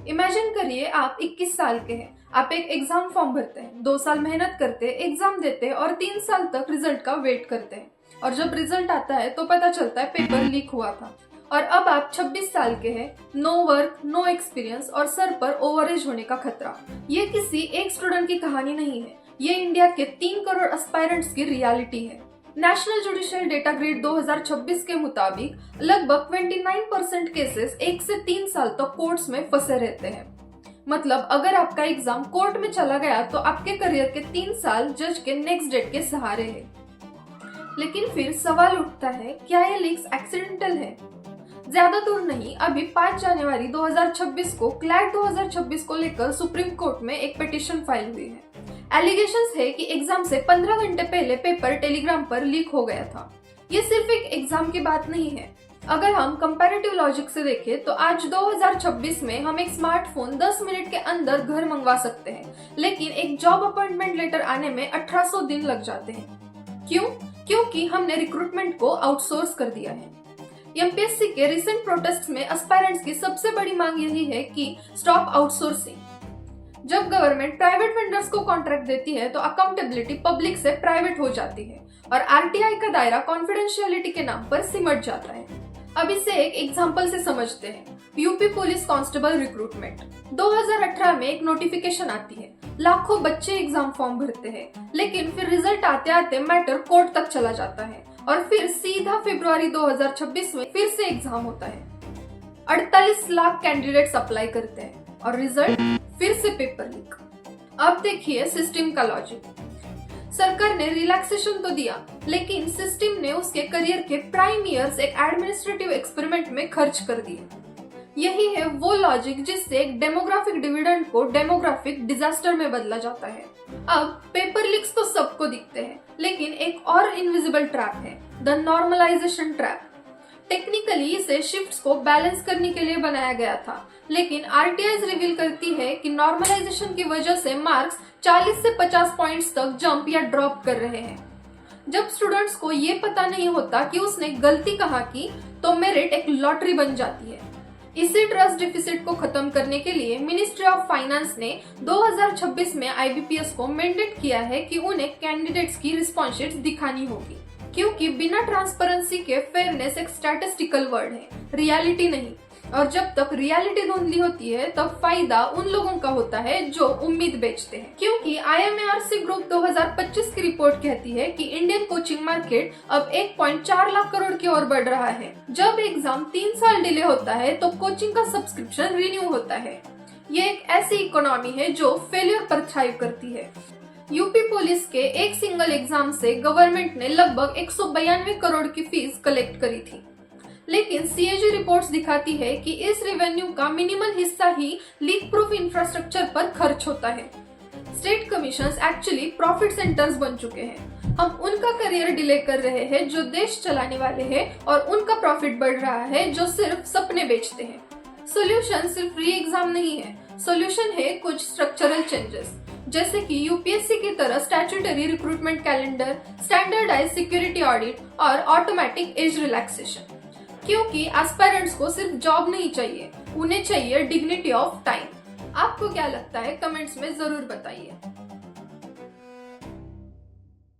Imagine करिए आप 21 साल के हैं। आप एक एग्जाम फॉर्म भरते हैं, 2 साल मेहनत करते हैं, एग्जाम देते हैं और 3 साल तक रिजल्ट का वेट करते हैं। और जब रिजल्ट आता है तो पता चलता है पेपर लीक हुआ था। और अब आप 26 साल के हैं, नो वर्क, नो एक्सपीरियंस और सर पर ओवरेज होने का खतरा। ये किसी एक स्टूडेंट की कहानी नहीं है, ये इंडिया के 3 करोड़ एस्पायरेंट्स की रियलिटी है। नेशनल जुडिशियल डेटा ग्रेड 2026 के मुताबिक लगभग 29% केसेस 1 से 3 साल तक कोर्ट्स में फंसे रहते हैं। मतलब अगर आपका एग्जाम कोर्ट में चला गया तो आपके करियर के 3 साल जज के नेक्स्ट डेट के सहारे हैं। लेकिन फिर सवाल उठता है, क्या ये लीक्स एक्सीडेंटल है? ज्यादा दूर नहीं, अभी 5 जनवरी 2026 को क्लैट 2026 को लेकर सुप्रीम कोर्ट में एक पिटीशन फाइल हुई है। एलिगेशंस है कि एग्जाम से 15 घंटे पहले पेपर टेलीग्राम पर लीक हो गया था। ये सिर्फ एक एग्जाम की बात नहीं है। अगर हम कंपैरेटिव लॉजिक से देखें तो आज 2026 में हम एक स्मार्टफोन 10 मिनट के अंदर घर मंगवा सकते हैं, लेकिन एक जॉब अपॉइंटमेंट लेटर आने में 1800 दिन लग जाते हैं। क्यों? क्योंकि हमने रिक्रूटमेंट को आउटसोर्स कर दिया है। एमपीएससी के रिसेंट प्रोटेस्ट में एस्पायरेंट्स की सबसे बड़ी मांग यही है कि स्टॉप आउटसोर्सिंग। जब गवर्नमेंट प्राइवेट वेंडर्स को कॉन्ट्रैक्ट देती है तो अकाउंटेबिलिटी पब्लिक से प्राइवेट हो जाती है और आरटीआई का दायरा कॉन्फिडेंशियलिटी के नाम पर सिमट जाता है। अब इसे एक एग्जांपल से समझते हैं। यूपी पुलिस कांस्टेबल रिक्रूटमेंट 2018 में एक नोटिफिकेशन आती है। लाखों बच्चे एग्जाम फॉर्म भरते हैं, लेकिन फिर रिजल्ट आते आते मैटर कोर्ट तक चला जाता है और फिर सीधा फरवरी 2026 में फिर से एग्जाम होता है। 48 लाख कैंडिडेट्स अप्लाई करते हैं और रिजल्ट फिर से पेपर लीक। अब देखिए सिस्टम का लॉजिक। सरकार ने रिलैक्सेशन तो दिया, लेकिन सिस्टम ने उसके करियर के प्राइम इयर्स एक एडमिनिस्ट्रेटिव एक्सपेरिमेंट में खर्च कर दिए। यही है वो लॉजिक जिससे एक डेमोग्राफिक डिविडेंड को डेमोग्राफिक डिजास्टर में बदला जाता है। अब पेपर लीक्स तो सबको दिखते हैं, लेकिन एक और इनविजिबल ट्रैप है, द नॉर्मलाइजेशन ट्रैप। टेक्निकली इसे शिफ्ट्स को बैलेंस करने के लिए बनाया गया था, लेकिन आरटीआई रिवील करती है कि नॉर्मलाइजेशन की वजह से मार्क्स 40 से 50 पॉइंट्स तक जंप या ड्रॉप कर रहे हैं। जब स्टूडेंट्स को ये पता नहीं होता कि उसने गलती कहाँ की, तो मेरिट एक लॉटरी बन जाती है। इसी ट्रस्ट डिफिसिट को खत्म करने के लिए मिनिस्ट्री ऑफ फाइनेंस ने 2026 में आईबीपीएस को मैंडेट किया है कि उन्हें कैंडिडेट्स की रिस्पॉन्स शीट्स दिखानी होगी, क्योंकि बिना ट्रांसपेरेंसी के फेयरनेस एक स्टैटिस्टिकल वर्ड है, रियलिटी नहीं। और जब तक रियलिटी धुंधली होती है तब फायदा उन लोगों का होता है जो उम्मीद बेचते हैं। क्योंकि आईएमएआरसी ग्रुप 2025 की रिपोर्ट कहती है कि इंडियन कोचिंग मार्केट अब 1.4 लाख करोड़ की ओर बढ़ रहा है। जब एग्जाम 3 साल डिले होता है तो कोचिंग का सब्सक्रिप्शन रिन्यू होता है। ये एक ऐसी इकोनॉमी है जो फेलियर पर थ्राइव करती है। यूपी पुलिस के एक सिंगल एग्जाम से गवर्नमेंट ने लगभग 192 करोड़ की फीस कलेक्ट करी थी, लेकिन सीएजी रिपोर्ट्स दिखाती है कि इस रेवेन्यू का मिनिमल हिस्सा ही लीक प्रूफ इंफ्रास्ट्रक्चर पर खर्च होता है। State commissions actually profit centres बन चुके हैं। हम उनका करियर डिले कर रहे हैं जो देश चलाने वाले हैं, और उनका प्रॉफिट बढ़ रहा है जो सिर्फ सपने बेचते हैं। सोल्यूशन सिर्फ री एग्जाम नहीं है, सोल्यूशन है कुछ स्ट्रक्चरल चेंजेस, जैसे कि यूपीएससी की तरह statutory recruitment calendar, standardize security audit और ऑटोमेटिक एज रिलैक्सेशन। क्योंकि एस्पायरेंट्स को सिर्फ जॉब नहीं चाहिए, उन्हें चाहिए डिग्निटी ऑफ टाइम। आपको क्या लगता है? कमेंट्स में जरूर बताइए।